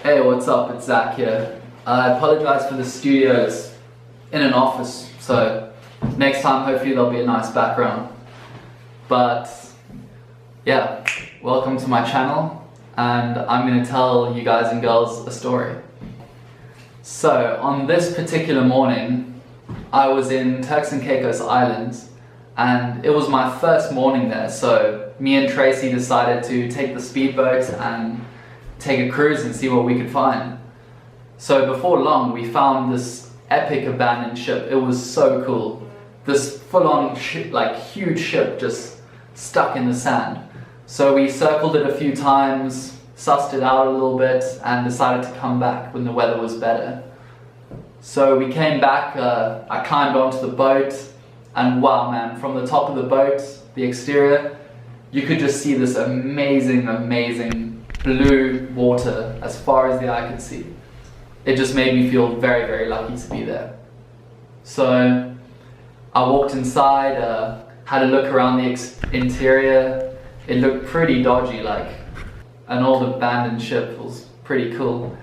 Hey, what's up? It's Zach here. I apologize for the studios in an office, so next time hopefully there'll be a nice background. But yeah, welcome to my channel, and I'm going to tell you guys and girls a story. So on this particular morning, I was in Turks and Caicos Islands, and it was my first morning there, so me and Tracy decided to take the speedboat and take a cruise and see what we could find. So before long, we found this epic abandoned ship. It was so cool. This full-on huge ship just stuck in the sand. So we circled it a few times, sussed it out a little bit, and decided to come back when the weather was better. So we came back, I climbed onto the boat, and wow man, from the top of the boat, the exterior, you could just see this amazing blue water as far as the eye could see. It just made me feel very lucky to be there. So I walked inside, had a look around the interior. It looked pretty dodgy, like an old abandoned ship. Was pretty cool.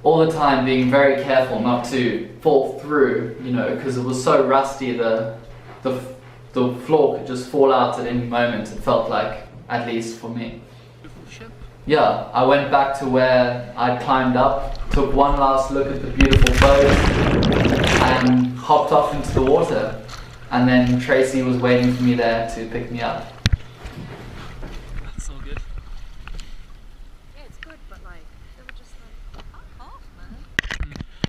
All the time being very careful not to fall through, you know, because it was so rusty, the floor could just fall out at any moment, it felt like, at least for me. Yeah, I went back to where I'd climbed up, took one last look at the beautiful boat, and hopped off into the water. And then Tracy was waiting for me there to pick me up.